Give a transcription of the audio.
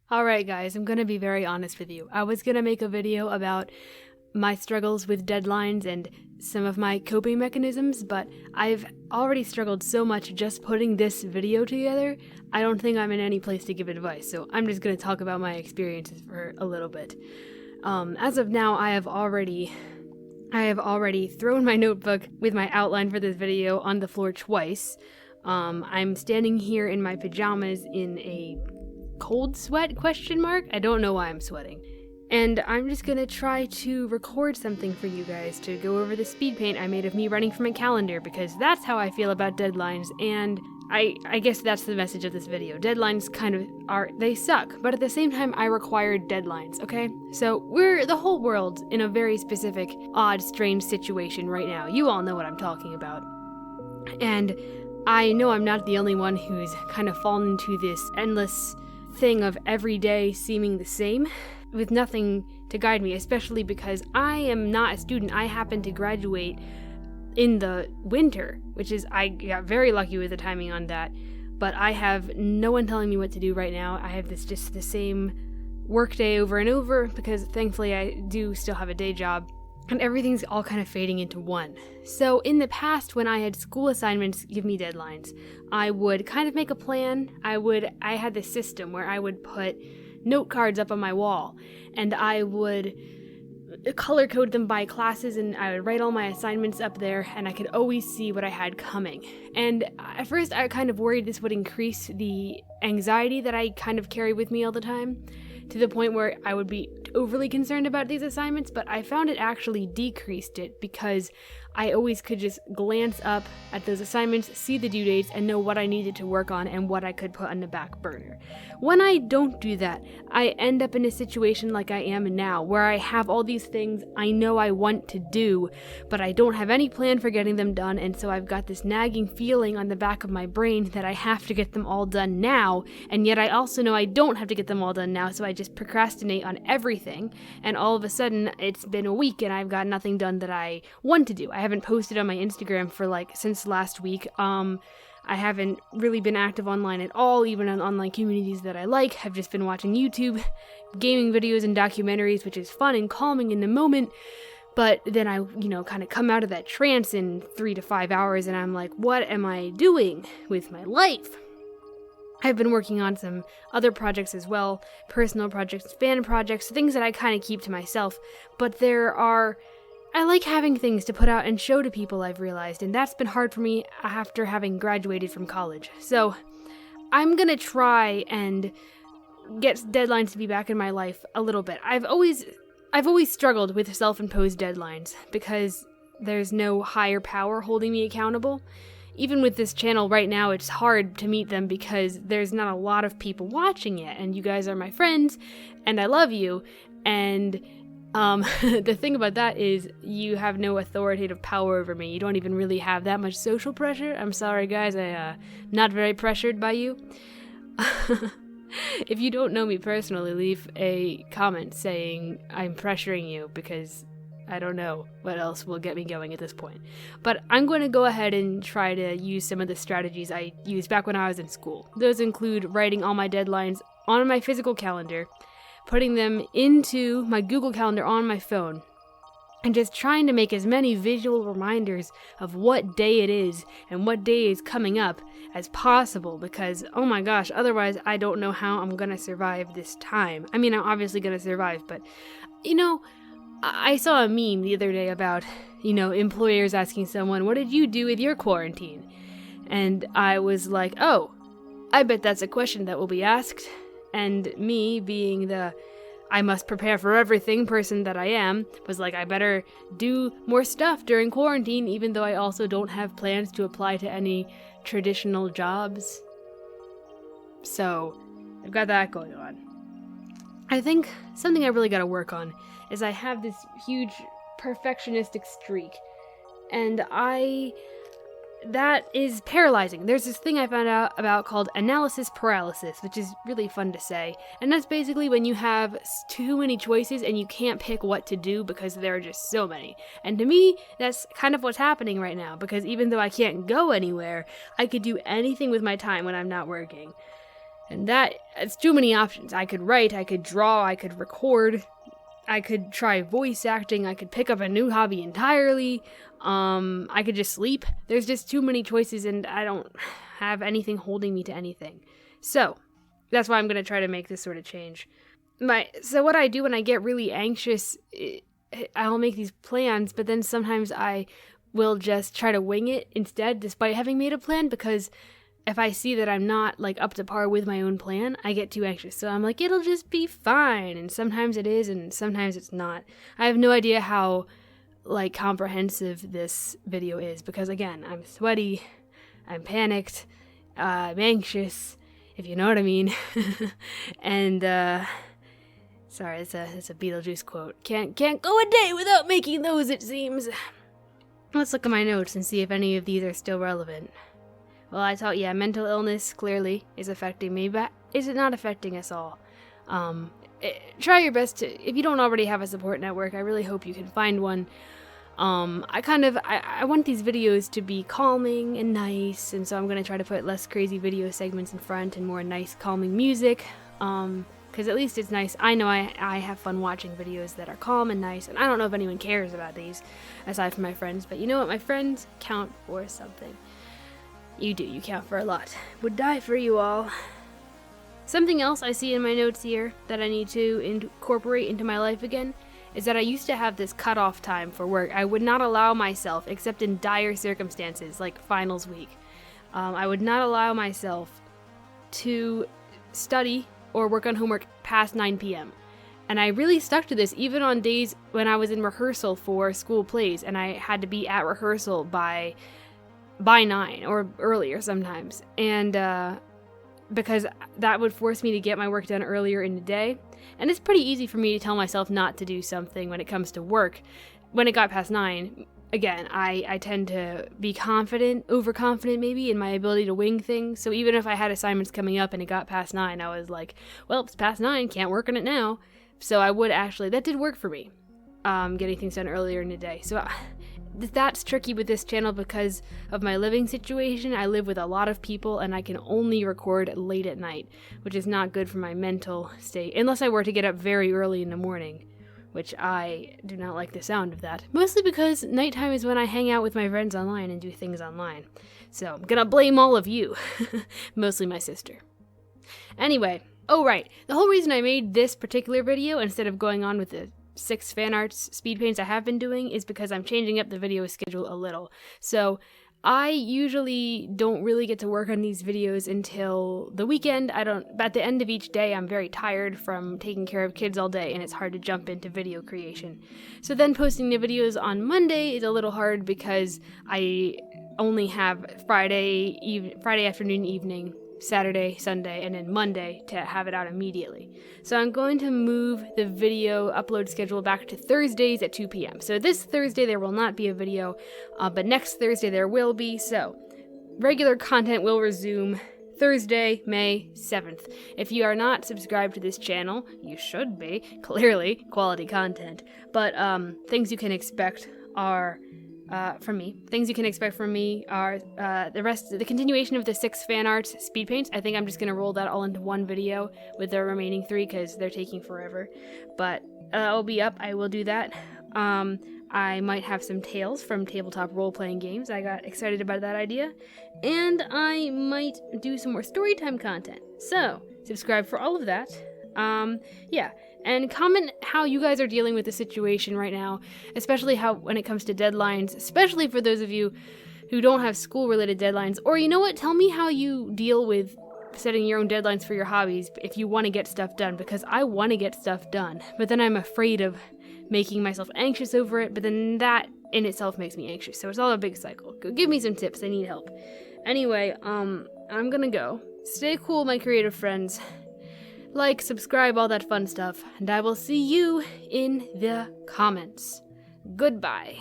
Alright guys, I'm gonna be very honest with you. I was gonna make a video about my struggles with deadlines and some of my coping mechanisms, but I've already struggled so much just putting this video together, I don't think I'm in any place to give advice, so I'm just gonna talk about my experiences for a little bit. As of now, I have already thrown my notebook with my outline for this video on the floor twice. I'm standing here in my pajamas in a cold sweat ? I don't know why I'm sweating. And I'm just gonna try to record something for you guys to go over the speed paint I made of me running from a calendar, because that's how I feel about deadlines, and I guess that's the message of this video. Deadlines they suck, but at the same time I required deadlines, okay? So we're the whole world in a very specific, odd, strange situation right now. You all know what I'm talking about. And I know I'm not the only one who's kind of fallen into this endless thing of every day seeming the same, with nothing to guide me, especially because I am not a student. I happen to graduate in the winter, I got very lucky with the timing on that, but I have no one telling me what to do right now. I have just the same work day over and over, because thankfully I do still have a day job, and everything's all kind of fading into one. So in the past, when I had school assignments give me deadlines, I would kind of make a plan. I had this system where I would put note cards up on my wall, and I would color code them by classes, and I would write all my assignments up there, and I could always see what I had coming. And at first I kind of worried this would increase the anxiety that I kind of carry with me all the time, to the point where I would be overly concerned about these assignments, but I found it actually decreased it, because I always could just glance up at those assignments, see the due dates, and know what I needed to work on and what I could put on the back burner. When I don't do that, I end up in a situation like I am now, where I have all these things I know I want to do, but I don't have any plan for getting them done, and so I've got this nagging feeling on the back of my brain that I have to get them all done now, and yet I also know I don't have to get them all done now, so I just procrastinate on everything, and all of a sudden it's been a week and I've got nothing done that I want to do. I haven't posted on my Instagram for since last week. I haven't really been active online at all, even on online communities that I like. I've just been watching YouTube, gaming videos and documentaries, which is fun and calming in the moment, but then I, kind of come out of that trance in 3 to 5 hours, and I'm like, what am I doing with my life? I've been working on some other projects as well, personal projects, fan projects, things that I kind of keep to myself, but I like having things to put out and show to people, I've realized, and that's been hard for me after having graduated from college. So I'm gonna try and get deadlines to be back in my life a little bit. I've always struggled with self-imposed deadlines, because there's no higher power holding me accountable. Even with this channel right now, it's hard to meet them because there's not a lot of people watching it, and you guys are my friends, and I love you, and the thing about that is you have no authoritative power over me. You don't even really have that much social pressure. I'm sorry guys, I'm not very pressured by you. If you don't know me personally, leave a comment saying I'm pressuring you, because I don't know what else will get me going at this point. But I'm going to go ahead and try to use some of the strategies I used back when I was in school. Those include writing all my deadlines on my physical calendar, putting them into my Google Calendar on my phone, and just trying to make as many visual reminders of what day it is and what day is coming up as possible, because, oh my gosh, otherwise I don't know how I'm gonna survive this time. I mean, I'm obviously gonna survive, but, I saw a meme the other day about, employers asking someone, what did you do with your quarantine? And I was like, oh, I bet that's a question that will be asked. And me, being the I must prepare for everything person that I am, was like, I better do more stuff during quarantine, even though I also don't have plans to apply to any traditional jobs. So, I've got that going on. I think something I really gotta work on is I have this huge perfectionistic streak, and that is paralyzing. There's this thing I found out about called analysis paralysis, which is really fun to say. And that's basically when you have too many choices and you can't pick what to do because there are just so many. And to me, that's kind of what's happening right now, because even though I can't go anywhere, I could do anything with my time when I'm not working. And it's too many options. I could write, I could draw, I could record, I could try voice acting, I could pick up a new hobby entirely, I could just sleep. There's just too many choices, and I don't have anything holding me to anything. So, that's why I'm going to try to make this sort of change. So what I do when I get really anxious, I'll make these plans, but then sometimes I will just try to wing it instead, despite having made a plan, because if I see that I'm not, like, up to par with my own plan, I get too anxious. So I'm like, it'll just be fine, and sometimes it is, and sometimes it's not. I have no idea how, like, comprehensive this video is, because, again, I'm sweaty, I'm panicked, I'm anxious, if you know what I mean. And, sorry, it's a Beetlejuice quote. Can't go a day without making those, it seems. Let's look at my notes and see if any of these are still relevant. Well, I thought, yeah, mental illness clearly is affecting me, but is it not affecting us all? Try your best to, if you don't already have a support network, I really hope you can find one. I want these videos to be calming and nice, and so I'm going to try to put less crazy video segments in front and more nice, calming music, because at least it's nice. I know I have fun watching videos that are calm and nice, and I don't know if anyone cares about these, aside from my friends, but you know what? My friends count for something. You do, you count for a lot. Would die for you all. Something else I see in my notes here that I need to incorporate into my life again is that I used to have this cutoff time for work. I would not allow myself, except in dire circumstances, like finals week, I would not allow myself to study or work on homework past 9 p.m. And I really stuck to this even on days when I was in rehearsal for school plays and I had to be at rehearsal by 9 or earlier sometimes. And because that would force me to get my work done earlier in the day. And it's pretty easy for me to tell myself not to do something when it comes to work. When it got past 9, again, I tend to be overconfident maybe, in my ability to wing things. So even if I had assignments coming up and it got past 9, I was like, well, it's past 9, can't work on it now. So that did work for me, getting things done earlier in the day. So that's tricky with this channel because of my living situation. I live with a lot of people and I can only record late at night, which is not good for my mental state, unless I were to get up very early in the morning, which I do not like the sound of that. Mostly because nighttime is when I hang out with my friends online and do things online. So I'm gonna blame all of you. Mostly my sister. Anyway, oh right, the whole reason I made this particular video instead of going on with the 6 fan arts speed paints I have been doing is because I'm changing up the video schedule a little. So I usually don't really get to work on these videos until the weekend. At the end of each day, I'm very tired from taking care of kids all day and it's hard to jump into video creation. So then posting the videos on Monday is a little hard because I only have Friday afternoon, evening, Saturday, Sunday, and then Monday to have it out immediately. So I'm going to move the video upload schedule back to Thursdays at 2 p.m. So this Thursday there will not be a video, but next Thursday there will be. So regular content will resume Thursday, May 7th. If you are not subscribed to this channel, you should be. Clearly, quality content. But things you can expect are from me. Things you can expect from me are the continuation of the 6 fan arts speed paints. I think I'm just going to roll that all into one video with the remaining 3 because they're taking forever. But I'll be up. I will do that. I might have some tales from tabletop role-playing games. I got excited about that idea. And I might do some more storytime content. So, subscribe for all of that. Yeah. And comment how you guys are dealing with the situation right now, especially how when it comes to deadlines, especially for those of you who don't have school-related deadlines. Or you know what? Tell me how you deal with setting your own deadlines for your hobbies if you want to get stuff done, because I want to get stuff done, but then I'm afraid of making myself anxious over it, but then that in itself makes me anxious. So it's all a big cycle. Go give me some tips. I need help. Anyway, I'm gonna go. Stay cool, my creative friends. Like, subscribe, all that fun stuff, and I will see you in the comments. Goodbye.